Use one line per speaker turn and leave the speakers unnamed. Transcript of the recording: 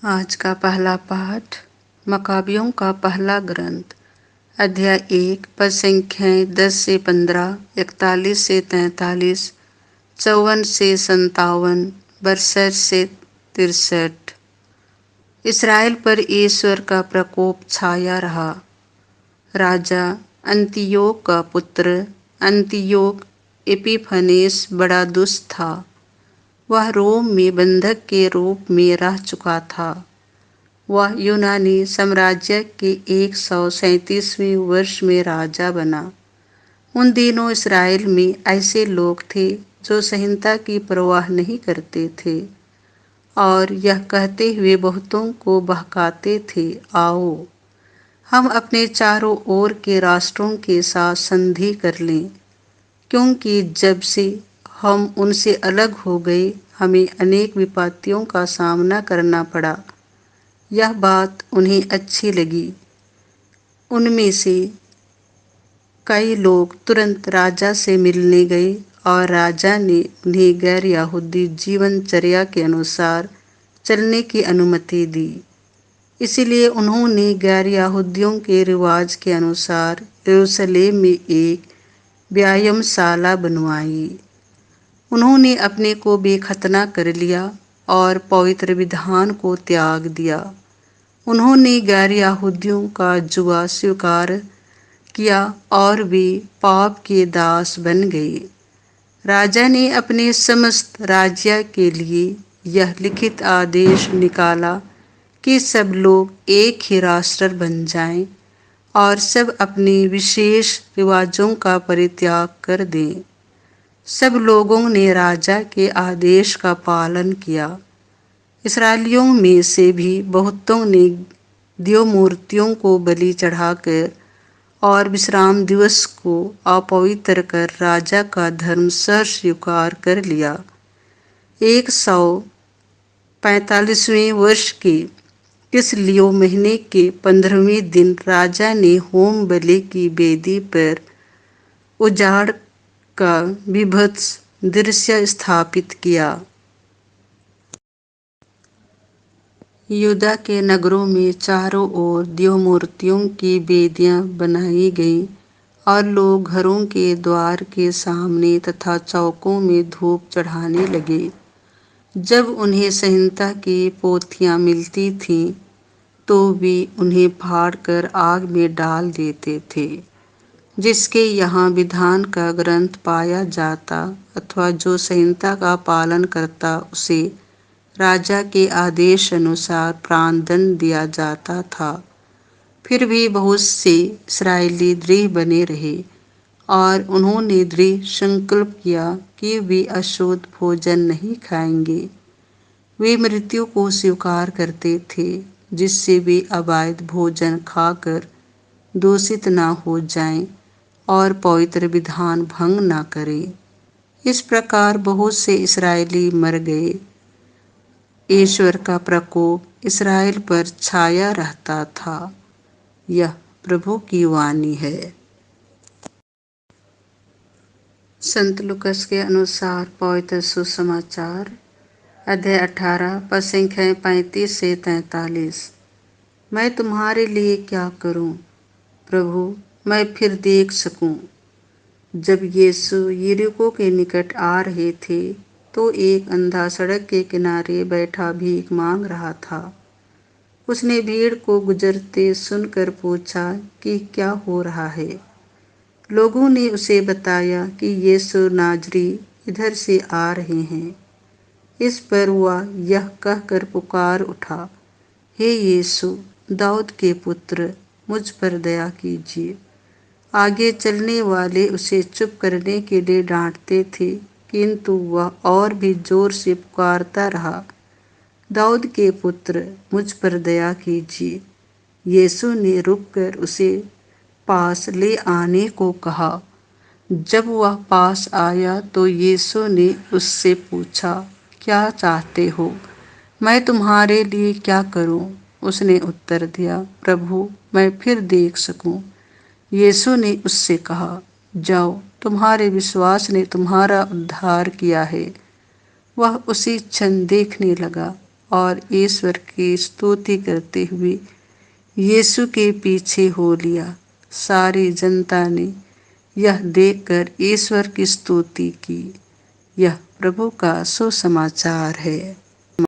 आज का पहला पाठ मकाबियों का पहला ग्रंथ अध्याय 1 पद संख्याएं 10 से 15, 41 से 43, 54 से 57, 62 से 63। इसराइल पर ईश्वर का प्रकोप छाया रहा। राजा अंतियोक का पुत्र अंतियोक एपिफनेस बड़ा दुष्ट था। वह रोम में बंधक के रूप में रह चुका था। वह यूनानी साम्राज्य के 137वें वर्ष में राजा बना। उन दिनों इसराइल में ऐसे लोग थे जो संहिता की परवाह नहीं करते थे और यह कहते हुए बहुतों को बहकाते थे, आओ हम अपने चारों ओर के राष्ट्रों के साथ संधि कर लें, क्योंकि जब से हम उनसे अलग हो गए हमें अनेक विपत्तियों का सामना करना पड़ा। यह बात उन्हें अच्छी लगी। उनमें से कई लोग तुरंत राजा से मिलने गए और राजा ने उन्हें गैर यहूदी जीवनचर्या के अनुसार चलने की अनुमति दी। इसलिए उन्होंने गैर यहूदियों के रिवाज के अनुसार यरूशलेम में एक व्यायामशाला बनवाई। उन्होंने अपने को बेखतना कर लिया और पवित्र विधान को त्याग दिया। उन्होंने गैर यहूदियों का जुआ स्वीकार किया और वे पाप के दास बन गए। राजा ने अपने समस्त राज्य के लिए यह लिखित आदेश निकाला कि सब लोग एक ही राष्ट्र बन जाएं और सब अपने विशेष रिवाजों का परित्याग कर दें। सब लोगों ने राजा के आदेश का पालन किया। इसराइलियों में से भी बहुतों ने देव मूर्तियों को बलि चढ़ाकर और विश्राम दिवस को अपवित्र कर राजा का धर्म स्वीकार कर लिया। 145वें वर्ष के किसलियो महीने के 15वें दिन राजा ने होम बलि की वेदी पर उजाड़ का विभत्स दृश्य स्थापित किया। यहूदा के नगरों में चारों ओर देव मूर्तियों की वेदियां बनाई गईं और लोग घरों के द्वार के सामने तथा चौकों में धूप चढ़ाने लगे। जब उन्हें संहिता की पोथियां मिलती थीं तो वे उन्हें फाड़कर आग में डाल देते थे। जिसके यहाँ विधान का ग्रंथ पाया जाता अथवा जो संहिता का पालन करता उसे राजा के आदेश अनुसार प्राणदंड दिया जाता था। फिर भी बहुत से इस्राएली दृढ़ बने रहे और उन्होंने दृढ़ संकल्प किया कि वे अशुद्ध भोजन नहीं खाएंगे। वे मृत्यु को स्वीकार करते थे जिससे वे अवैध भोजन खाकर दूषित न हो जाएं और पवित्र विधान भंग न करें। इस प्रकार बहुत से इस्राएली मर गए। ईश्वर का प्रकोप इसराइल पर छाया रहता था। यह प्रभु की वाणी है। संत लूकास के अनुसार पवित्र सुसमाचार अध्याय 18 पद संख्याएं 35 से 43। मैं तुम्हारे लिए क्या करूं प्रभु, मैं फिर देख सकूं। जब यीशु यरीहो के निकट आ रहे थे तो एक अंधा सड़क के किनारे बैठा भीख मांग रहा था। उसने भीड़ को गुजरते सुनकर पूछा कि क्या हो रहा है। लोगों ने उसे बताया कि यीशु नाजरी इधर से आ रहे हैं। इस पर वह यह कहकर पुकार उठा, हे यीशु, दाऊद के पुत्र, मुझ पर दया कीजिए। आगे चलने वाले उसे चुप करने के लिए डांटते थे, किंतु वह और भी जोर से पुकारता रहा, दाऊद के पुत्र, मुझ पर दया कीजिए। यीशु ने रुककर उसे पास ले आने को कहा। जब वह पास आया तो यीशु ने उससे पूछा, क्या चाहते हो, मैं तुम्हारे लिए क्या करूं? उसने उत्तर दिया, प्रभु, मैं फिर देख सकूं। यीशु ने उससे कहा, जाओ, तुम्हारे विश्वास ने तुम्हारा उद्धार किया है। वह उसी क्षण देखने लगा और ईश्वर की स्तुति करते हुए यीशु के पीछे हो लिया। सारी जनता ने यह देखकर ईश्वर की स्तुति की। यह प्रभु का सुसमाचार है।